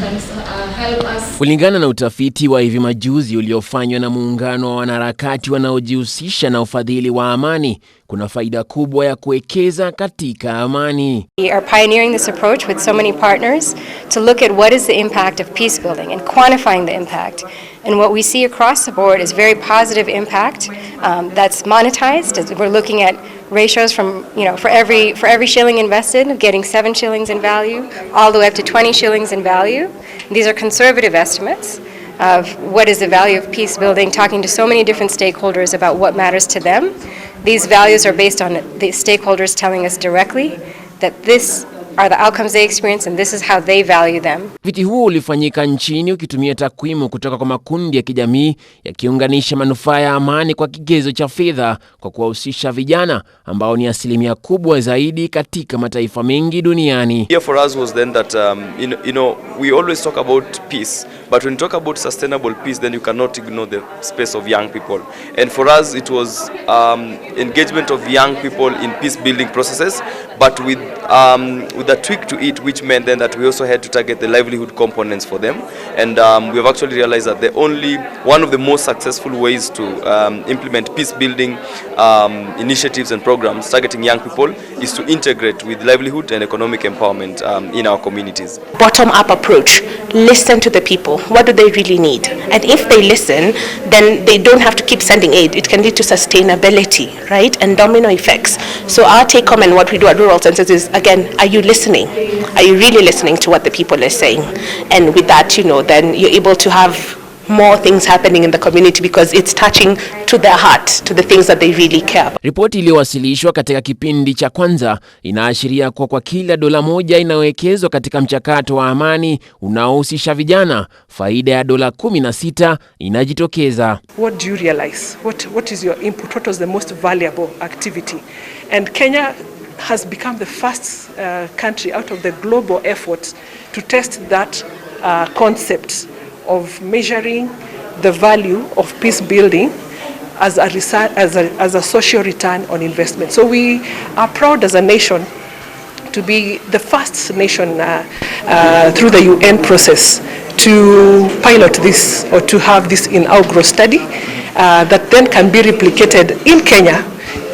can help us. Kulingana na utafiti wa hivi majuzi uliofanywa na muungano wa wanaharakati wanaojihusisha na ufadhili wa amani, kuna faida kubwa ya kuwekeza katika amani. We are pioneering this approach with so many partners to look at what is the impact of peace building and quantifying the impact. And what we see across the board is very positive impact that's monetized. We're looking at ratios from, for every shilling invested, getting 7 shillings in value, all the way up to 20 shillings in value. These are conservative estimates of what is the value of peace building, talking to so many different stakeholders about what matters to them. These values are based on the stakeholders telling us directly that this are the outcomes they experience and this is how they value them. Utafiti huo ulifanyika nchini ukitumia takwimu kutoka kwa makundi ya kijamii yakiunganisha manufaa ya amani kwa kigezo cha fedha kwa kuwahusisha vijana ambao ni asilimia kubwa zaidi katika mataifa mengi duniani. Here for us was then that we always talk about peace, but when you talk about sustainable peace, then you cannot ignore the space of young people. And for us it was engagement of young people in peace building processes, but with a tweak to it, which meant then that we also had to target the livelihood components for them. And we have actually realized that one of the most successful ways to implement peace building initiatives and programs targeting young people is to integrate with livelihood and economic empowerment in our communities. Bottom-up approach. Listen to the people. What do they really need? And if they listen, then they don't have to keep sending aid. It can lead to sustainability, right? And domino effects. So our take-home and what we do at Rural Centers is, again, are you listening? Are you really listening to what the people are saying? And with that, then you're able to have more things happening in the community because it's touching to their heart, to the things that they really care about. Ripoti iliyowasilishwa katika kipindi cha kwanza inaashiria kwa kila dola moja inayoekezwa katika mchakato wa amani unaohusisha vijana, faida ya dola 16 inajitokeza. What do you realize? What is your input? What was the most valuable activity? And Kenya has become the first country out of the global efforts to test that concept of measuring the value of peace building as a social return on investment. So we are proud as a nation to be the first nation through the UN process to pilot this or to have this inaugural study that then can be replicated in Kenya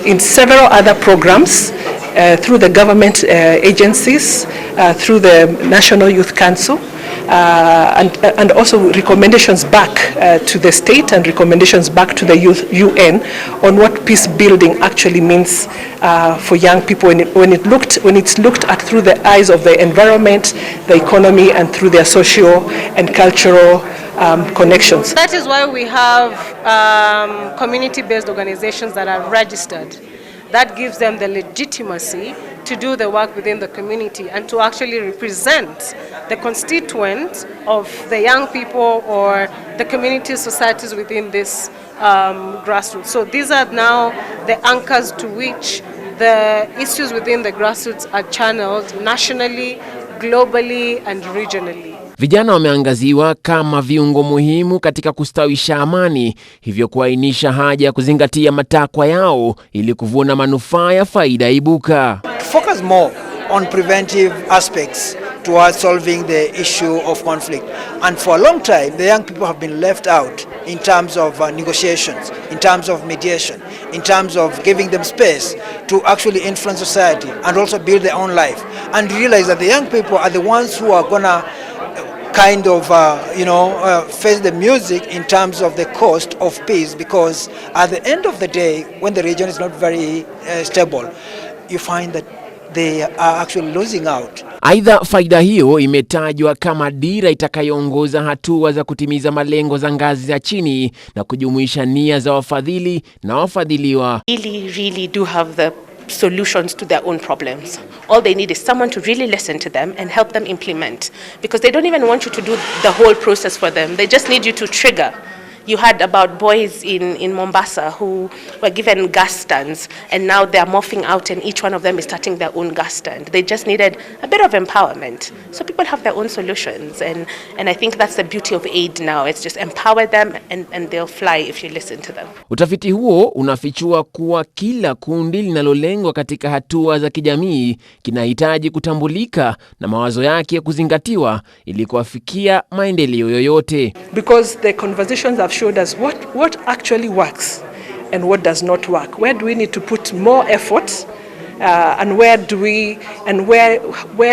in several other programs through the government agencies, through the National Youth Council, and also recommendations back to the state and recommendations back to the UN on what peace building actually means for young people when it's looked at through the eyes of the environment, the economy, and through their social and cultural connections. That is why we have community-based organizations that are registered. That gives them the legitimacy to do the work within the community and to actually represent the constituents of the young people or the community societies within this grassroots. So these are now the anchors to which the issues within the grassroots are channeled nationally, globally, and regionally. Vijana wameangaziwa kama viungo muhimu katika kustawisha amani, hivyo kuainisha haja ya kuzingatia matakwa yao ili kuvuna manufaa ya faida ibuka. Focus more on preventive aspects towards solving the issue of conflict. And for a long time, the young people have been left out in terms of negotiations, in terms of mediation, in terms of giving them space to actually influence society and also build their own life. And realize that the young people are the ones who are gonna kind of face the music in terms of the cost of peace, because at the end of the day, when the region is not very stable, you find that they are actually losing out. Aidha, faida hiyo imetajwa kama dira itakayoongoza hatua za kutimiza malengo za ngazi za chini na kujumuisha nia za wafadhili na wafadhiliwa. Really do have the solutions to their own problems. All they need is someone to really listen to them and help them implement, because they don't even want you to do the whole process for them. They just need you to trigger You heard about boys in Mombasa who were given gas stands, and now they're morphing out and each one of them is starting their own gas stand. They just needed a bit of empowerment. So people have their own solutions, and I think that's the beauty of aid now. It's just empower them and they'll fly if you listen to them. Utafiti huo unafichua kuwa kila kundi linalolengwa katika hatua za kijamii kinahitaji kutambulika na mawazo yake kuzingatiwa ili kuafikia maendeleo yoyote. Because the conversations have showed us what actually works and what does not work. Where do we need to put more effort, and where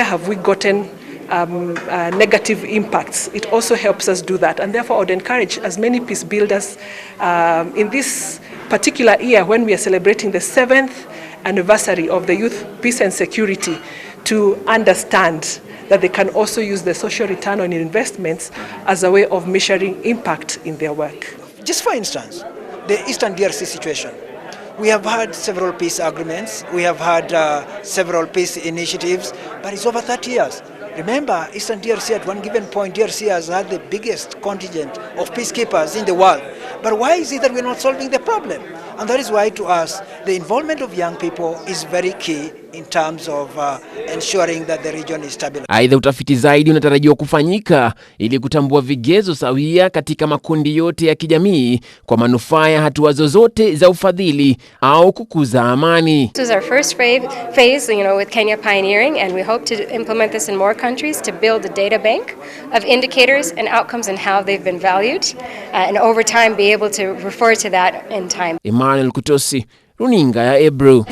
have we gotten negative impacts? It also helps us do that, and therefore I would encourage as many peace builders in this particular year when we are celebrating the 7th anniversary of the Youth Peace and Security to understand that they can also use the social return on investments as a way of measuring impact in their work. Just for instance, the Eastern DRC situation. We have had several peace agreements, we have had several peace initiatives, but it's over 30 years. Remember, Eastern DRC at one given point, DRC has had the biggest contingent of peacekeepers in the world. But why is it that we're not solving the problem? And that is why, to us, the involvement of young people is very key in terms of ensuring that the region is stable. Aidha, utafiti zaidi unatarajiwa kufanyika ili kutambua vigezo sawia katika makundi yote ya kijamii kwa manufaa ya hatua zozote za ufadhili au kukuza amani. This is our first phase, with Kenya pioneering, and we hope to implement this in more countries to build a data bank of indicators and outcomes and how they've been valued, and over time be able to refer to that in time. Emmanuel Kutosi, Runinga ya Ebru.